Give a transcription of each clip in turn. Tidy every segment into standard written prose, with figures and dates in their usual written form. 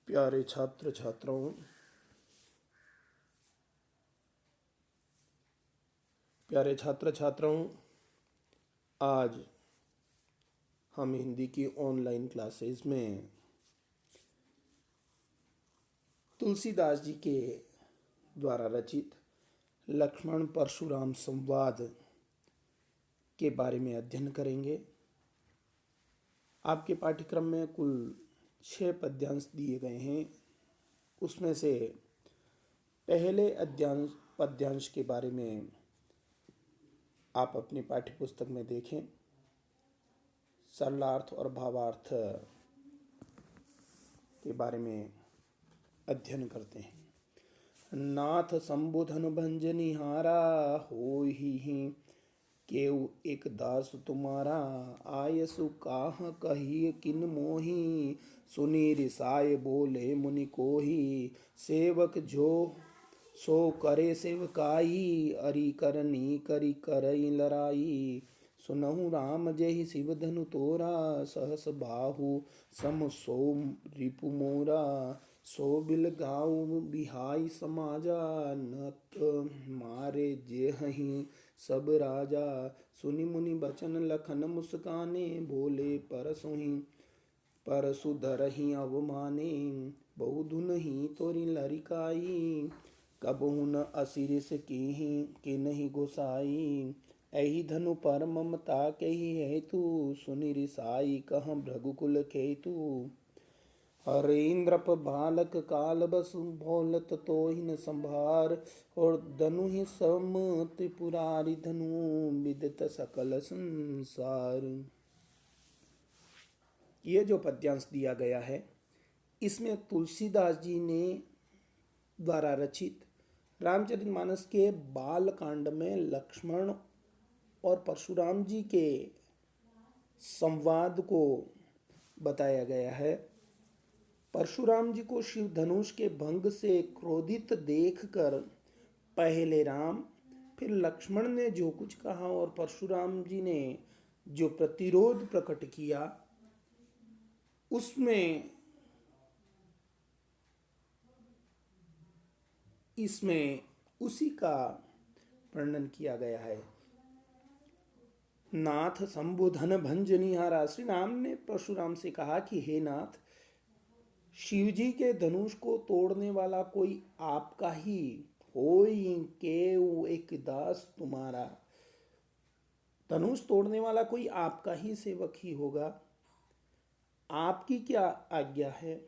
प्यारे छात्र छात्राओं, आज हम हिंदी की ऑनलाइन क्लासेस में तुलसीदास जी के द्वारा रचित लक्ष्मण परशुराम संवाद के बारे में अध्ययन करेंगे। आपके पाठ्यक्रम में कुल 6 पद्यांश दिए गए हैं। उसमें से पहले पद्यांश के बारे में आप अपनी पाठ्य पुस्तक में देखें। सरलार्थ और भावार्थ के बारे में अध्ययन करते हैं। नाथ संबोधन भंजनिहारा होहि केउ एक दास तुम्हारा, आयसु काह कही किन मोही, सुनी रिसाय बोले मुनि कोही, सेवक जो सो करे सेवकाई, अरि करनी करी करई लराई, सुनहु राम जहि शिव धनु तोरा, सहस बाहु सम सो रिपु मोरा, सो बिल गाऊ बिहाई समाजा, नत मारे जेहि सब राजा, सुनि मुनि बचन लखन मुस्काने, बोले परसु धरहि अवमाने, बहुधुन ही तोरि लरिकाई, कबहु न असिरिस किन्हि गोसाई, एहि धनु पर ममता कही हेतु, सुनि रिसाई कह भृगुकुल केतु, हरेन्द्रप बालक काल बस भोलत तोहि न संभार, और धनु ही सम त्रिपुरारि धनु विदित सकल संसार। ये जो पद्यांश दिया गया है, इसमें तुलसीदास जी ने द्वारा रचित रामचरितमानस के बाल कांड में लक्ष्मण और परशुराम जी के संवाद को बताया गया है। परशुराम जी को शिव धनुष के भंग से क्रोधित देखकर पहले राम फिर लक्ष्मण ने जो कुछ कहा और परशुराम जी ने जो प्रतिरोध प्रकट किया, इसमें उसी का वर्णन किया गया है। नाथ संबोधन भंजनिहारा, श्री राम ने परशुराम से कहा कि हे नाथ, शिवजी के धनुष को तोड़ने वाला कोई आपका ही होई केउ एक दास तुम्हारा, धनुष तोड़ने वाला कोई आपका ही सेवक ही होगा। आपकी क्या आज्ञा है?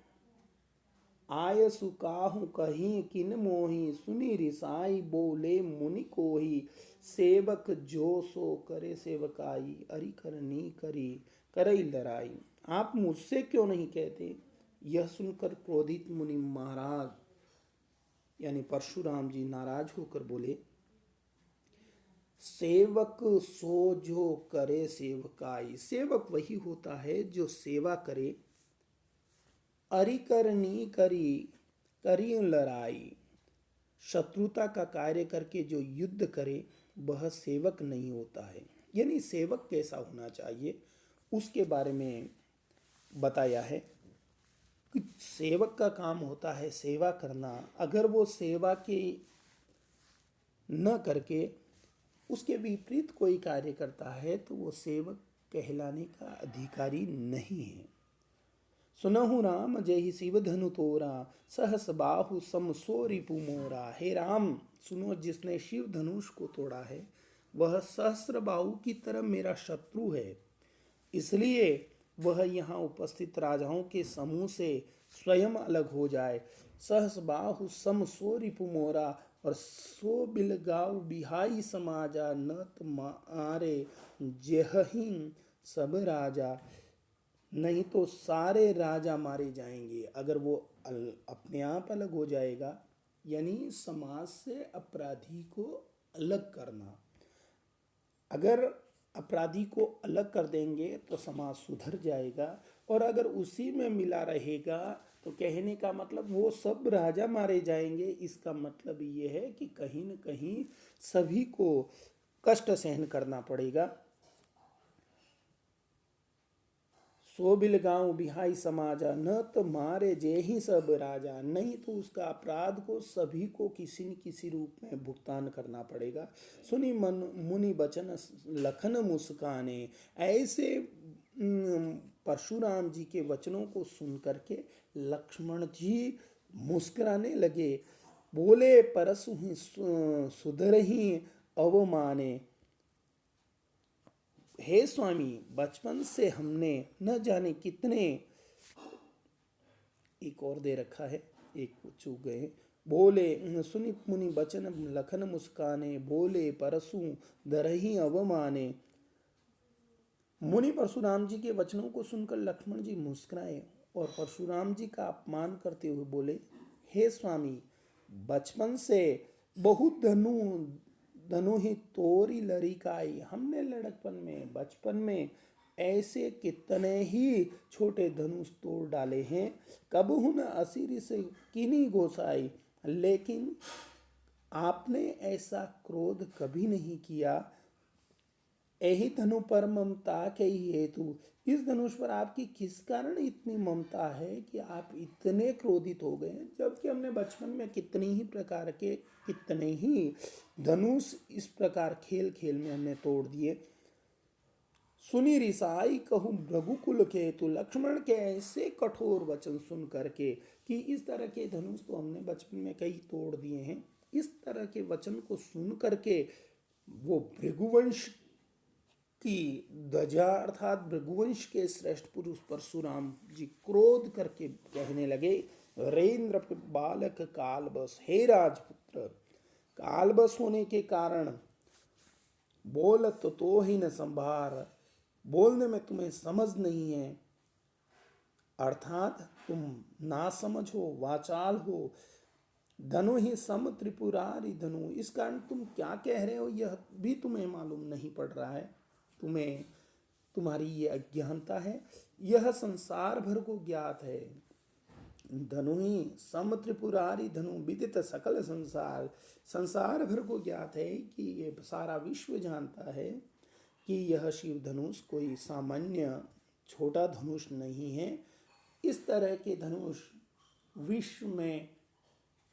आयसु काहू कहीं किन मोही, सुनी रिसाई बोले मुनि कोही, सेवक जो सो करे सेवकाई, अरि करनी करी करई लराई। आप मुझसे क्यों नहीं कहते? यह सुनकर क्रोधित मुनि महाराज यानी परशुराम जी नाराज होकर बोले, सेवक सो जो करे सेवकाई, सेवक वही होता है जो सेवा करे, अरि करनी करी लड़ाई, शत्रुता का कार्य करके जो युद्ध करे वह सेवक नहीं होता है। यानी सेवक कैसा होना चाहिए उसके बारे में बताया है कि सेवक का काम होता है सेवा करना। अगर वो सेवा के न करके उसके विपरीत कोई कार्य करता है तो वो सेवक कहलाने का अधिकारी नहीं है। सुनहु राम जहि शिव धनु तोरा, सहस बाहु सम सो रिपु मोरा। हे राम, सुनो, जिसने शिव धनुष को तोड़ा है वह सहस्र बाहु की तरह मेरा शत्रु है, इसलिए वह यहाँ उपस्थित राजाओं के समूह से स्वयं अलग हो जाए। सहस बाहु सम सो रिपु मोरा, और सो बिलगाव बिहाई समाजा, नत मारे जेहि सब राजा, नहीं तो सारे राजा मारे जाएंगे। अगर वो अपने आप अलग हो जाएगा, यानी समाज से अपराधी को अलग करना। अगर अपराधी को अलग कर देंगे तो समाज सुधर जाएगा, और अगर उसी में मिला रहेगा तो कहने का मतलब वो सब राजा मारे जाएंगे। इसका मतलब ये है कि कहीं न कहीं सभी को कष्ट सहन करना पड़ेगा। सो बिलगांव बिहाई समाजा, न तो मारे जे ही सब राजा। नहीं तो उसका अपराध को सभी को किसी न किसी रूप में भुगतान करना पड़ेगा। सुनी मन मुनि बचन लखन मुस्काने। ऐसे परशुराम जी के वचनों को सुन करके लक्ष्मण जी मुस्कुराने लगे। बोले परसु ही सुधर ही अवमाने। हे स्वामी, बचपन से हमने न जाने कितने, एक और दे रखा है, एक चूक गए। बोले सुनि मुनि बचन लखन मुस्काने, बोले परसु दरही अवमाने। मुनि परशुराम जी के वचनों को सुनकर लक्ष्मण जी मुस्कुराए और परशुराम जी का अपमान करते हुए बोले, हे स्वामी, बचपन से बहुत धनु ही तोरी लड़िकाई। हमने लड़कपन में, बचपन में ऐसे कितने ही छोटे धनुष तोड़ डाले हैं। कबहु न असिर से किनी गोसाई। लेकिन आपने ऐसा क्रोध कभी नहीं किया। यही धनु पर ममता के ही हेतु। इस धनुष पर आपकी किस कारण इतनी ममता है कि आप इतने क्रोधित हो गए, जबकि हमने बचपन में कितनी ही प्रकार के, कितने ही धनुष इस प्रकार खेल खेल में हमने तोड़ दिए। सुनी रिसाई कहूँ रघुकुल के, तो लक्ष्मण के ऐसे कठोर वचन सुन करके कि इस तरह के धनुष तो हमने बचपन में कई तोड़ दिए हैं, इस तरह के वचन को सुन करके वो भृगुवंश की ध्वजा अर्थात भृगुवंश के श्रेष्ठ पुरुष परशुराम जी क्रोध करके कहने लगे, रेंद्र बालक कालबस। हे राजपुत्र, कालबस होने के कारण बोलत तो ही न संभार। बोलने में तुम्हें समझ नहीं है, अर्थात तुम नासमझ हो, वाचाल हो। धनु ही सम त्रिपुरारी धनु, इस कारण तुम क्या कह रहे हो यह भी तुम्हें मालूम नहीं पड़ रहा है। तुम्हें, तुम्हारी ये अज्ञानता है, यह संसार भर को ज्ञात है। धनु ही सम त्रिपुरारी धनु, विदित सकल संसार। संसार भर को ज्ञात है कि ये सारा विश्व जानता है कि यह शिव धनुष कोई सामान्य छोटा धनुष नहीं है। इस तरह के धनुष विश्व में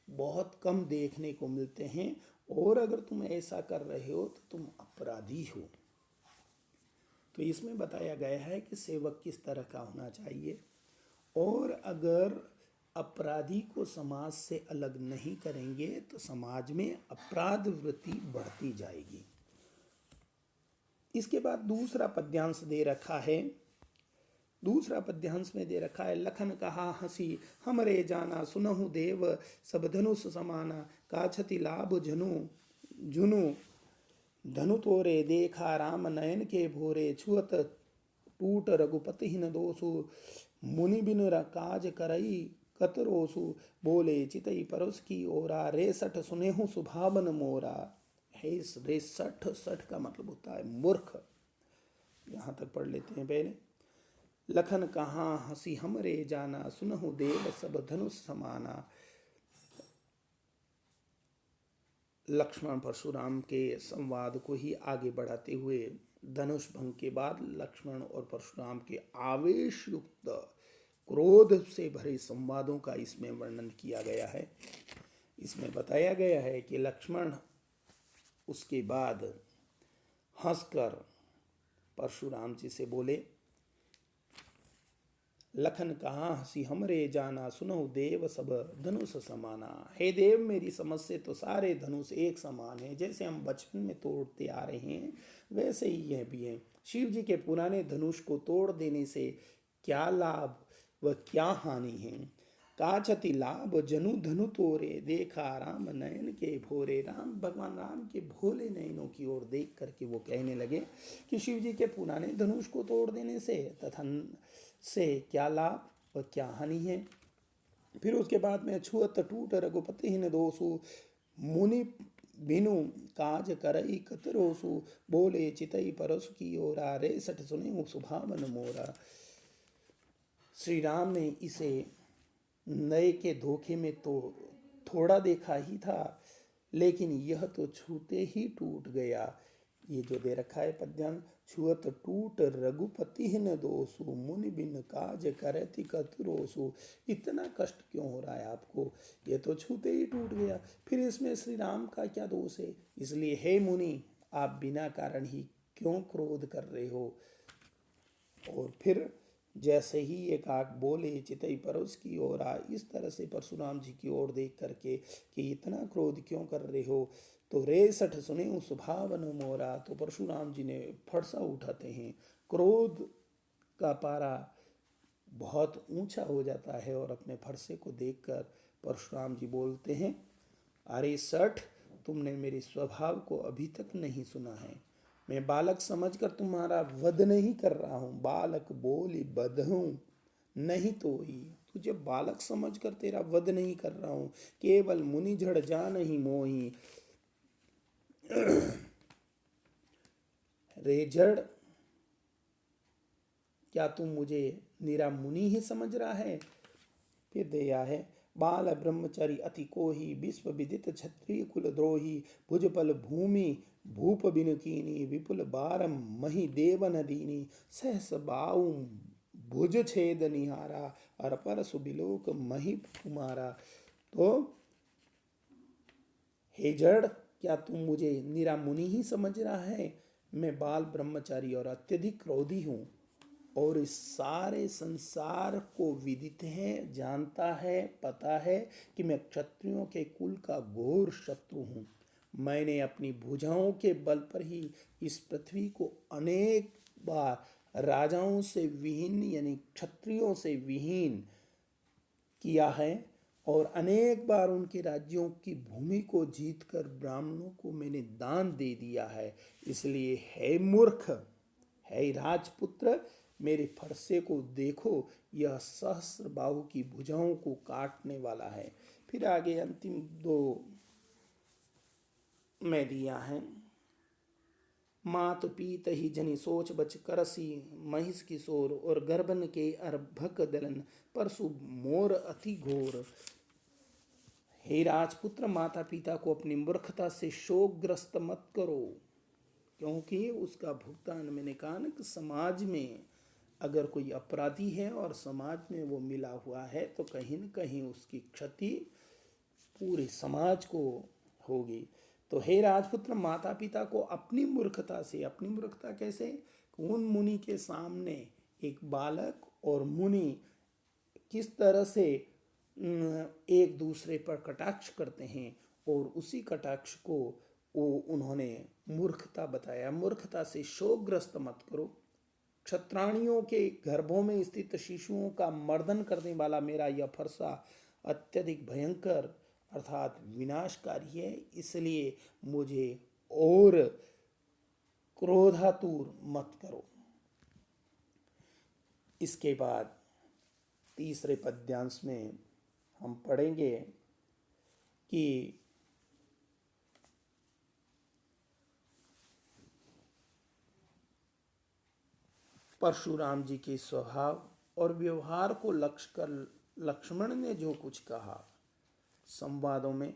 बहुत कम देखने को मिलते हैं, और अगर तुम ऐसा कर रहे हो तो तुम अपराधी हो। तो इसमें बताया गया है कि सेवक किस तरह का होना चाहिए, और अगर अपराधी को समाज से अलग नहीं करेंगे तो समाज में अपराध वृत्ति बढ़ती जाएगी। इसके बाद दूसरा पद्यांश दे रखा है। दूसरा पद्यांश में दे रखा है, लखन कहा हंसी हमरे जाना, सुनहु देव सब धनुष समाना। काछति लाभ जुनु धनु तोरे, देखा राम नयन के भोरे। छुअत टूट रघुपति न दोसु, मुनि बिन काज करई कतरोसु। बोले चितई परोस की ओरा, रे सठ सुनेहु सुभावन मोरा। है रे सठ, सठ का मतलब होता है मूर्ख। यहाँ तक पढ़ लेते हैं पहले। लखन कहाँ हंसी हमरे जाना, सुनहु देव सब धनुष समाना। लक्ष्मण परशुराम के संवाद को ही आगे बढ़ाते हुए धनुष भंग के बाद लक्ष्मण और परशुराम के आवेश युक्त क्रोध से भरे संवादों का इसमें वर्णन किया गया है। इसमें बताया गया है कि लक्ष्मण उसके बाद हंसकर परशुराम जी से बोले, लखन कहाँ हंसी हमरे जाना, सुनो देव सब धनुष समाना। हे देव, मेरी समझ से तो सारे धनुष एक समान है। जैसे हम बचपन में तोड़ते आ रहे हैं वैसे ही यह भी है। शिव जी के पुराने धनुष को तोड़ देने से क्या लाभ व क्या हानि है। काछति लाभ जनु धनु तोरे, देखा राम नयन के भोरे। राम, भगवान राम के भोले नयनों की ओर देख करके वो कहने लगे कि शिव जी के पुराने धनुष को तोड़ देने से तथा से क्या लाभ व क्या हानि है। फिर उसके बाद में छुअत टूट रघुपति न दोसु, मुनि बिनु काज करई कतरोसु। बोले चितई परसु की ओरा, रे सठ सुने सुभावन मोरा। श्री राम ने इसे नए के धोखे में तो थोड़ा देखा ही था, लेकिन यह तो छूते ही टूट गया। ये जो दे रखा है पद्यांश, छुअत टूट रघुपति न दोषु, मुनि बिन काज करति कतुरोसु। इतना कष्ट क्यों हो रहा है आपको? ये तो छूते ही टूट गया, फिर इसमें श्री राम का क्या दोष है? इसलिए हे मुनि, आप बिना कारण ही क्यों क्रोध कर रहे हो? और फिर जैसे ही एक आग बोले चितई पर उसकी ओर आ, इस तरह से परशुराम जी की ओर देख करके कि इतना क्रोध क्यों कर रहे हो? तो रे सठ सुने स्वभावन मोरा, तो परशुराम जी ने फरसा उठाते हैं। क्रोध का पारा बहुत ऊंचा हो जाता है और अपने फरसे को देखकर परशुराम जी बोलते हैं, अरे सठ, तुमने मेरे स्वभाव को अभी तक नहीं सुना है। मैं बालक समझकर तुम्हारा वध नहीं कर रहा हूँ, बालक बोली बधूं नहीं तो ही, तुझे बालक समझकर तेरा वध नहीं कर रहा हूँ, केवल मुनि झड़ जा नहीं मोही। रे जड़, क्या तुम मुझे निरा मुनि ही समझ रहा है? फिर दया है, बाल ब्रह्मचारी अति कोही, विश्व विदित क्षत्रिय कुल द्रोही, भुजपल भूमि भूप बिनु कीनी, विपुल बारम मही देवन दीनी, सहस बाऊ भुज छेद निहारा, अरपर सुबिलोक मही कुमारा। तो हे जड़, क्या तुम मुझे निरा मुनि ही समझ रहा है? मैं बाल ब्रह्मचारी और अत्यधिक क्रोधी हूँ, और इस सारे संसार को विदित है, जानता है, पता है कि मैं क्षत्रियों के कुल का घोर शत्रु हूँ। मैंने अपनी भुजाओं के बल पर ही इस पृथ्वी को अनेक बार राजाओं से विहीन यानी क्षत्रियों से विहीन किया है, और अनेक बार उनके राज्यों की भूमि को जीतकर ब्राह्मणों को मैंने दान दे दिया है। इसलिए हे मूर्ख, हे राजपुत्र, मेरे फरसे को देखो, यह सहस्र बाहु की भुजाओं को काटने वाला है। फिर आगे अंतिम दो में दिया है, मात पीत ही जनि सोच बच करसी, महिष किशोर और गर्भन के अर्भक दलन, परशु मोर अति घोर। हे राजपुत्र, माता पिता को अपनी मूर्खता से शोकग्रस्त मत करो, क्योंकि उसका भुगतान, मैंने कहा ना कि समाज में अगर कोई अपराधी है और समाज में वो मिला हुआ है तो कहीं न कहीं उसकी क्षति पूरे समाज को होगी। तो हे राजपुत्र, माता पिता को अपनी मूर्खता से, अपनी मूर्खता कैसे? उन मुनि के सामने एक बालक और मुनि किस तरह से एक दूसरे पर कटाक्ष करते हैं, और उसी कटाक्ष को वो उन्होंने मूर्खता बताया। मूर्खता से शोकग्रस्त मत करो। क्षत्राणियों के गर्भों में स्थित शिशुओं का मर्दन करने वाला मेरा यह फरसा अत्यधिक भयंकर अर्थात विनाशकारी है, इसलिए मुझे और क्रोधातुर मत करो। इसके बाद तीसरे पद्यांश में हम पढ़ेंगे कि परशुराम जी के स्वभाव और व्यवहार को लक्ष्य कर लक्ष्मण ने जो कुछ कहा, संवादों में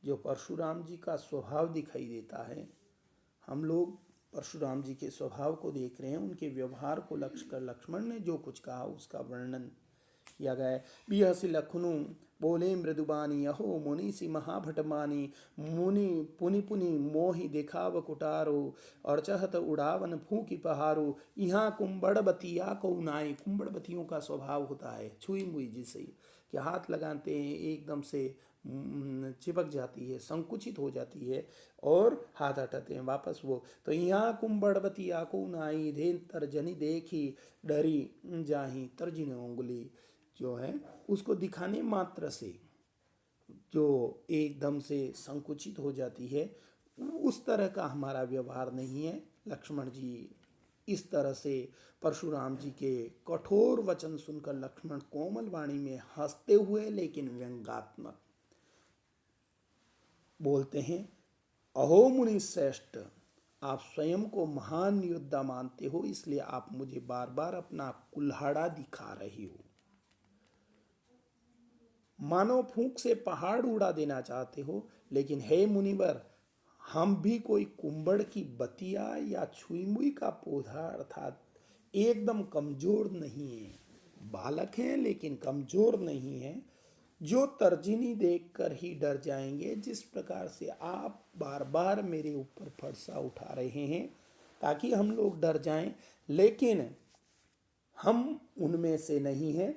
जो परशुराम जी का स्वभाव दिखाई देता है, हम लोग परशुराम जी के स्वभाव को देख रहे हैं, उनके व्यवहार को लक्ष्य कर लक्ष्मण ने जो कुछ कहा उसका वर्णन किया गया है। बिहसी लखनु बोले मृदुबानी, अहो मुनीसी महाभटमानी, मुनि पुनि पुनि मोहि देखाव कुटारो, और चहत उड़ावन फूकी पहारो, यहाँ कुंबड़बतिया को नाई। कुंबड़बतियों का स्वभाव होता है छुई मुई जिसे कि हाथ लगाते हैं एकदम से चिपक जाती है, संकुचित हो जाती है और हाथ हटाते हैं वापस वो। तो यहाँ कुंबड़बती आको नाई, धे तर्जनी देखी डरी जाही, तर्जनी उंगली जो है उसको दिखाने मात्र से जो एकदम से संकुचित हो जाती है, उस तरह का हमारा व्यवहार नहीं है। लक्ष्मण जी इस तरह से परशुराम जी के कठोर वचन सुनकर लक्ष्मण कोमल वाणी में हंसते हुए लेकिन व्यंग्यात्मक बोलते हैं, अहो मुनि श्रेष्ठ, आप स्वयं को महान योद्धा मानते हो, इसलिए आप मुझे बार बार अपना कुल्हाड़ा दिखा रही हो, मानो फूंक से पहाड़ उड़ा देना चाहते हो। लेकिन हे मुनिवर, हम भी कोई कुंबड़ की बतिया या छुई मुई का पौधा अर्थात एकदम कमजोर नहीं है, बालक हैं लेकिन कमजोर नहीं है, जो तर्जनी देखकर ही डर जाएंगे। जिस प्रकार से आप बार बार मेरे ऊपर फरसा उठा रहे हैं ताकि हम लोग डर जाएं, लेकिन हम उनमें से नहीं हैं।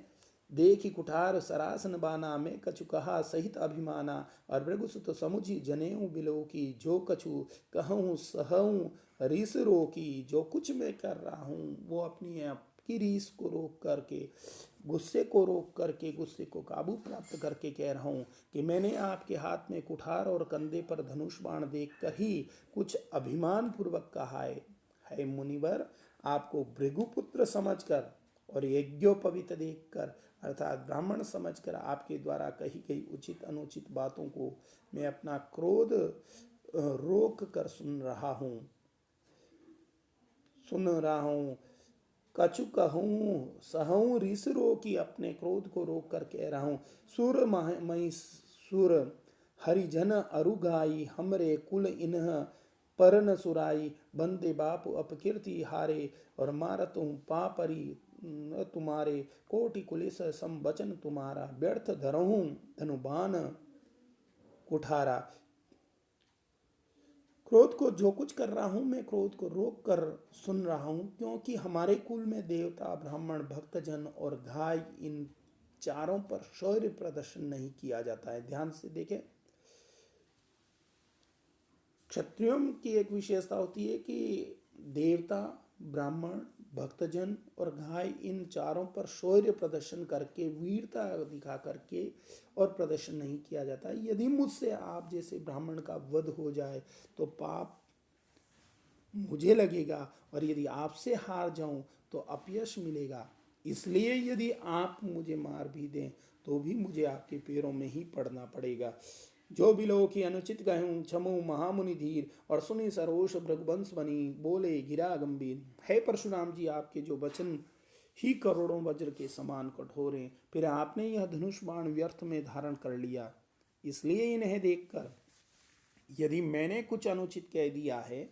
देखी कुठार सरासन बाना में कछु कहा सहित अभिमाना, और भृगुसुत समुझी जनेऊ बिलो की, जो कछु कहूँ सहूँ रीस रोकी। जो कुछ मैं कर रहा हूँ वो अपनी आप की रीस को रोक करके, गुस्से को रोक करके, गुस्से को काबू प्राप्त करके कह रहा हूँ कि मैंने आपके हाथ में कुठार और कंधे पर धनुष बाण देखकर ही कुछ अभिमान पूर्वक कहा है मुनिवर, आपको भृगुपुत्र समझकर और यज्ञोपवीत देखकर अर्थात ब्राह्मण समझकर आपके द्वारा कही गई उचित अनुचित बातों को मैं अपना क्रोध रोक कर सुन रहा हूँ। कछु कहूँ सहूँ रिस रोकी, अपने क्रोध को रोक कर कह रहा हूँ। सुर मही सुर हरिजन अरुगाई, हमरे कुल इन्ह पर न सुराई। बंदे बाप अपकीर्ति हारे, और मारत हूँ पापरी तुम्हारे। कोटि कुलिस सम वचन तुम्हारा, व्यर्थ धरहूँ धनुबान कुठारा। क्रोध को जो कुछ कर रहा हूं मैं क्रोध को रोक कर सुन रहा हूं, क्योंकि हमारे कुल में देवता ब्राह्मण भक्तजन और गाय इन चारों पर शौर्य प्रदर्शन नहीं किया जाता है। ध्यान से देखें, क्षत्रियों की एक विशेषता होती है कि देवता ब्राह्मण भक्तजन और गाय इन चारों पर शौर्य प्रदर्शन करके, वीरता दिखा करके और प्रदर्शन नहीं किया जाता। यदि मुझसे आप जैसे ब्राह्मण का वध हो जाए तो पाप मुझे लगेगा, और यदि आपसे हार जाऊं तो अपयश मिलेगा। इसलिए यदि आप मुझे मार भी दें तो भी मुझे आपके पैरों में ही पड़ना पड़ेगा। जो बिलो की अनुचित कहूँ क्षमो महामुनि धीर, और सुनी सरोष भृगवंश बनी, बोले गिरा गंभीर। है परशुराम जी, आपके जो वचन ही करोड़ों वज्र के समान कठोर हैं, फिर आपने यह धनुष बाण व्यर्थ में धारण कर लिया। इसलिए इन्हें देखकर यदि मैंने कुछ अनुचित कह दिया है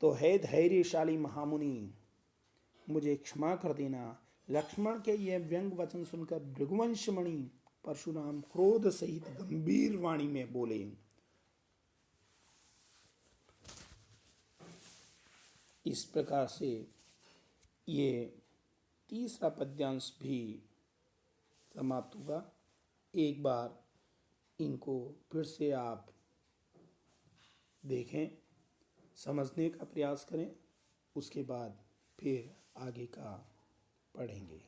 तो हे धैर्यशाली महामुनि, मुझे क्षमा कर देना। लक्ष्मण के यह व्यंग वचन सुनकर भृगुवंशमणि परशुराम क्रोध सहित गंभीर वाणी में बोले। इस प्रकार से ये तीसरा पद्यांश भी समाप्त हुआ। एक बार इनको फिर से आप देखें, समझने का प्रयास करें, उसके बाद फिर आगे का पढ़ेंगे।